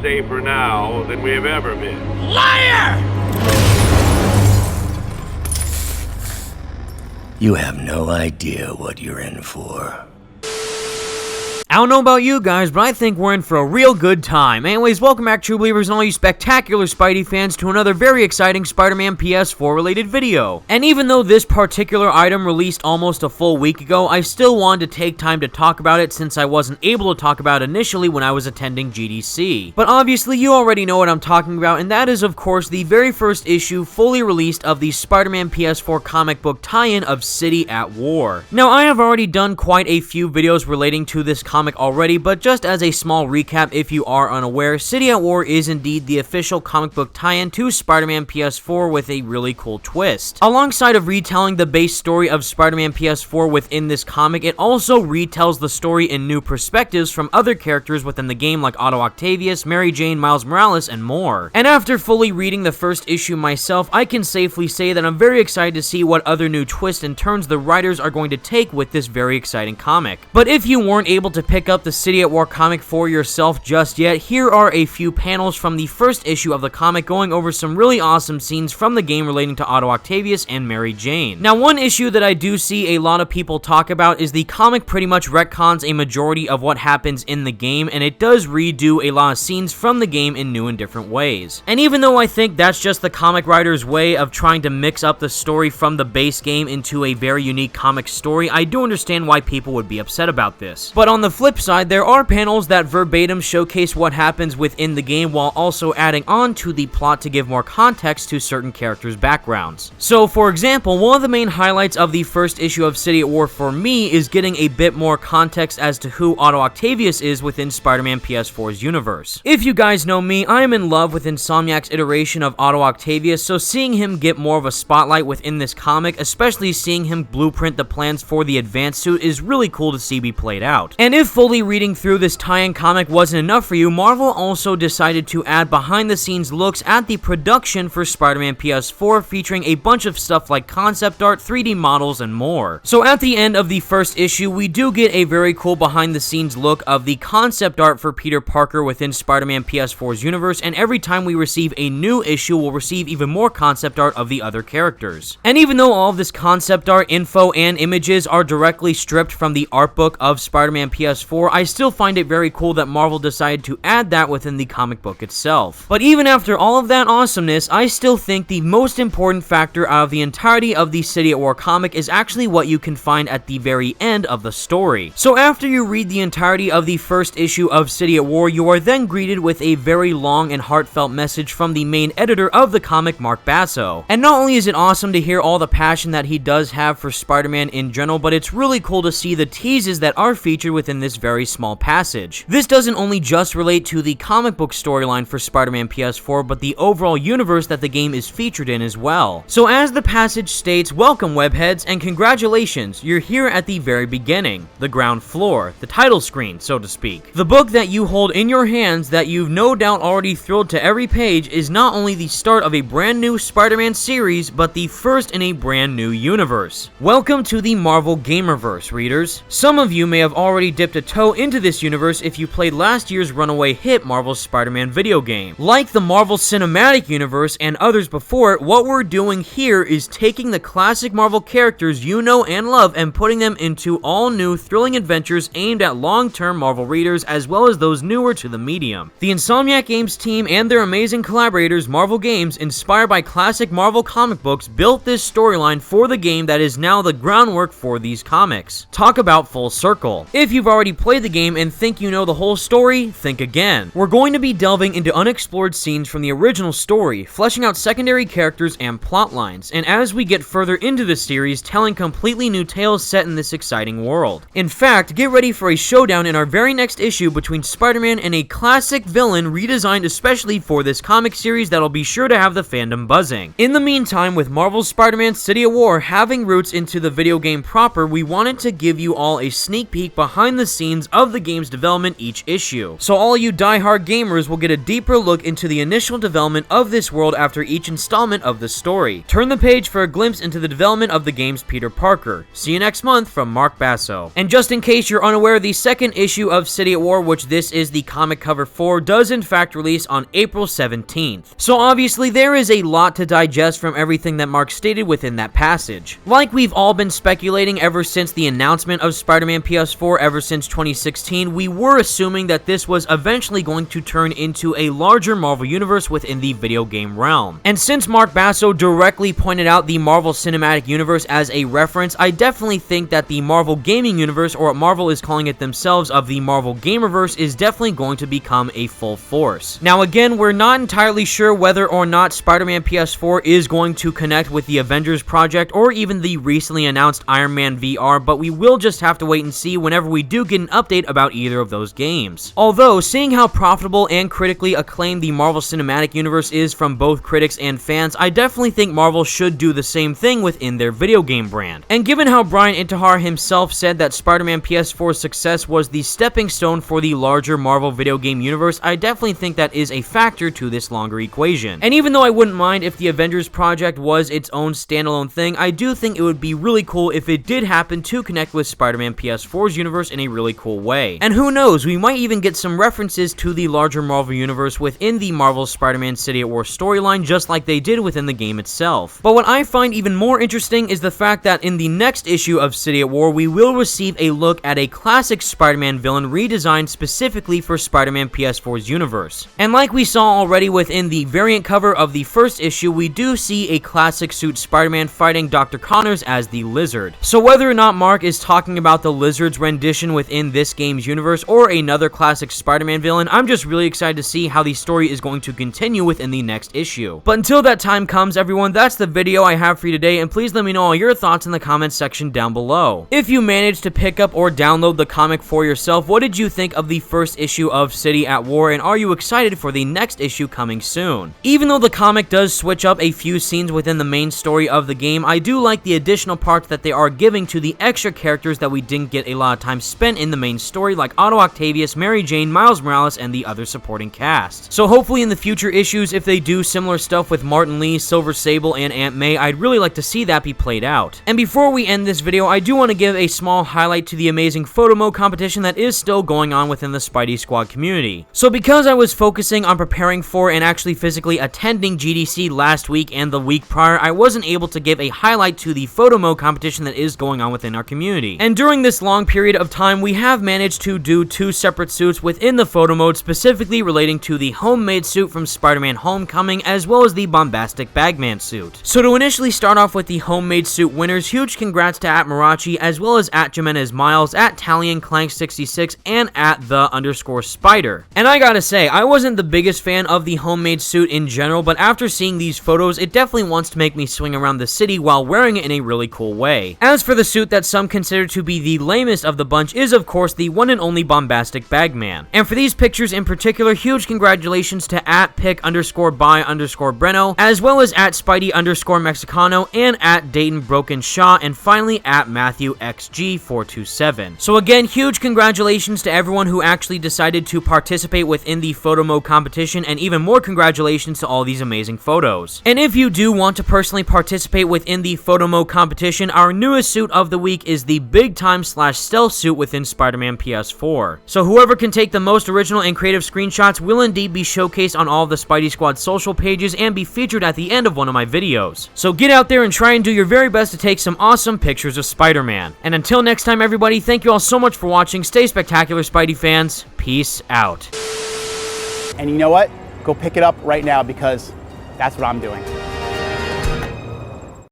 safer now than we have ever been. Liar! You have no idea what you're in for. I don't know about you guys, but I think we're in for a real good time. Anyways, welcome back, true believers and all you spectacular Spidey fans, to another very exciting Spider-Man PS4 related video. And even though this particular item released almost a full week ago, I still wanted to take time to talk about it since I wasn't able to talk about it initially when I was attending GDC. But obviously, you already know what I'm talking about, and that is, of course, the very first issue fully released of the Spider-Man PS4 comic book tie-in of City at War. Now, I have already done quite a few videos relating to this comic already, but just as a small recap if you are unaware, City at War is indeed the official comic book tie-in to Spider-Man PS4 with a really cool twist. Alongside of retelling the base story of Spider-Man PS4 within this comic, it also retells the story in new perspectives from other characters within the game like Otto Octavius, Mary Jane, Miles Morales, and more. And after fully reading the first issue myself, I can safely say that I'm very excited to see what other new twists and turns the writers are going to take with this very exciting comic. But if you weren't able to pick up the City at War comic for yourself just yet, here are a few panels from the first issue of the comic going over some really awesome scenes from the game relating to Otto Octavius and Mary Jane. Now, one issue that I do see a lot of people talk about is the comic pretty much retcons a majority of what happens in the game, and it does redo a lot of scenes from the game in new and different ways. And even though I think that's just the comic writer's way of trying to mix up the story from the base game into a very unique comic story, I do understand why people would be upset about this. But on the flip side, there are panels that verbatim showcase what happens within the game while also adding on to the plot to give more context to certain characters' backgrounds. So, for example, one of the main highlights of the first issue of City at War for me is getting a bit more context as to who Otto Octavius is within Spider-Man PS4's universe. If you guys know me, I am in love with Insomniac's iteration of Otto Octavius, so seeing him get more of a spotlight within this comic, especially seeing him blueprint the plans for the advanced suit, is really cool to see be played out. And if fully reading through this tie-in comic wasn't enough for you, Marvel also decided to add behind-the-scenes looks at the production for Spider-Man PS4, featuring a bunch of stuff like concept art, 3D models, and more. So at the end of the first issue, we do get a very cool behind-the-scenes look of the concept art for Peter Parker within Spider-Man PS4's universe, and every time we receive a new issue, we'll receive even more concept art of the other characters. And even though all of this concept art, info, and images are directly stripped from the art book of Spider-Man PS4, I still find it very cool that Marvel decided to add that within the comic book itself. But even after all of that awesomeness, I still think the most important factor out of the entirety of the City at War comic is actually what you can find at the very end of the story. So after you read the entirety of the first issue of City at War, you are then greeted with a very long and heartfelt message from the main editor of the comic, Mark Basso. And not only is it awesome to hear all the passion that he does have for Spider-Man in general, but it's really cool to see the teases that are featured within this very small passage. This doesn't only just relate to the comic book storyline for Spider-Man PS4, but the overall universe that the game is featured in as well. So as the passage states, welcome webheads, and congratulations, you're here at the very beginning, the ground floor, the title screen, so to speak. The book that you hold in your hands that you've no doubt already thrilled to every page is not only the start of a brand new Spider-Man series, but the first in a brand new universe. Welcome to the Marvel Gamerverse, readers. Some of you may have already dipped a toe into this universe if you played last year's runaway hit Marvel's Spider-Man video game. Like the Marvel Cinematic Universe and others before it, what we're doing here is taking the classic Marvel characters you know and love and putting them into all new thrilling adventures aimed at long-term Marvel readers as well as those newer to the medium. The Insomniac Games team and their amazing collaborators, Marvel Games, inspired by classic Marvel comic books, built this storyline for the game that is now the groundwork for these comics. Talk about full circle. If you've already played the game and think you know the whole story, think again. We're going to be delving into unexplored scenes from the original story, fleshing out secondary characters and plot lines, and as we get further into the series, telling completely new tales set in this exciting world. In fact, get ready for a showdown in our very next issue between Spider-Man and a classic villain redesigned especially for this comic series that'll be sure to have the fandom buzzing. In the meantime, with Marvel's Spider-Man City at War having roots into the video game proper, we wanted to give you all a sneak peek behind the scenes of the game's development each issue. So all you die-hard gamers will get a deeper look into the initial development of this world after each installment of the story. Turn the page for a glimpse into the development of the game's Peter Parker. See you next month from Mark Basso. And just in case you're unaware, the second issue of City at War, which this is the comic cover for, does in fact release on April 17th. So obviously there is a lot to digest from everything that Mark stated within that passage. Like we've all been speculating ever since the announcement of Spider-Man PS4 ever since 2016, we were assuming that this was eventually going to turn into a larger Marvel universe within the video game realm. And since Mark Basso directly pointed out the Marvel Cinematic Universe as a reference, I definitely think that the Marvel Gaming Universe, or what Marvel is calling it themselves, of the Marvel Gamerverse, is definitely going to become a full force. Now again, we're not entirely sure whether or not Spider-Man PS4 is going to connect with the Avengers project or even the recently announced Iron Man VR, but we will just have to wait and see whenever we do get an update about either of those games. Although, seeing how profitable and critically acclaimed the Marvel Cinematic Universe is from both critics and fans, I definitely think Marvel should do the same thing within their video game brand. And given how Brian Intihar himself said that Spider-Man PS4's success was the stepping stone for the larger Marvel video game universe, I definitely think that is a factor to this longer equation. And even though I wouldn't mind if the Avengers project was its own standalone thing, I do think it would be really cool if it did happen to connect with Spider-Man PS4's universe in a really cool way. And who knows, we might even get some references to the larger Marvel universe within the Marvel Spider-Man City at War storyline, just like they did within the game itself. But what I find even more interesting is the fact that in the next issue of City at War, we will receive a look at a classic Spider-Man villain redesigned specifically for Spider-Man PS4's universe. And like we saw already within the variant cover of the first issue, we do see a classic suit Spider-Man fighting Dr. Connors as the Lizard. So whether or not Mark is talking about the Lizard's rendition within this game's universe or another classic Spider-Man villain, I'm just really excited to see how the story is going to continue within the next issue. But until that time comes, everyone, that's the video I have for you today, and please let me know all your thoughts in the comments section down below. If you managed to pick up or download the comic for yourself, what did you think of the first issue of City at War, and are you excited for the next issue coming soon? Even though the comic does switch up a few scenes within the main story of the game, I do like the additional parts that they are giving to the extra characters that we didn't get a lot of time spent in the main story, like Otto Octavius, Mary Jane, Miles Morales, and the other supporting cast. So hopefully in the future issues, if they do similar stuff with Martin Lee, Silver Sable, and Aunt May, I'd really like to see that be played out. And before we end this video, I do want to give a small highlight to the amazing photo mode competition that is still going on within the Spidey Squad community. So because I was focusing on preparing for and actually physically attending GDC last week and the week prior, I wasn't able to give a highlight to the photo mode competition that is going on within our community. And during this long period of time, we have managed to do 2 separate suits within the photo mode, specifically relating to the homemade suit from Spider-Man Homecoming, as well as the bombastic Bagman suit. So to initially start off with the homemade suit winners, huge congrats to @Marachi, as well as @Jimenez Miles, @TalianClank66, and @the_Spider. And I gotta say, I wasn't the biggest fan of the homemade suit in general, but after seeing these photos, it definitely wants to make me swing around the city while wearing it in a really cool way. As for the suit that some consider to be the lamest of the bunch is of course the one and only bombastic Bagman. And for these pictures in particular, huge congratulations to @pick_by_Breno, as well as @Spidey_Mexicano, and @DaytonBrokenShaw, and finally @MatthewXG427. So again, huge congratulations to everyone who actually decided to participate within the photo mode competition, and even more congratulations to all these amazing photos. And if you do want to personally participate within the photo mode competition, our newest suit of the week is the big time / stealth suit within Spider-Man PS4. So whoever can take the most original and creative screenshots will indeed be showcased on all of the Spidey Squad social pages and be featured at the end of one of my videos. So get out there and try and do your very best to take some awesome pictures of Spider-Man. And until next time, everybody, thank you all so much for watching. Stay spectacular, Spidey fans. Peace out. And you know what? Go pick it up right now because that's what I'm doing.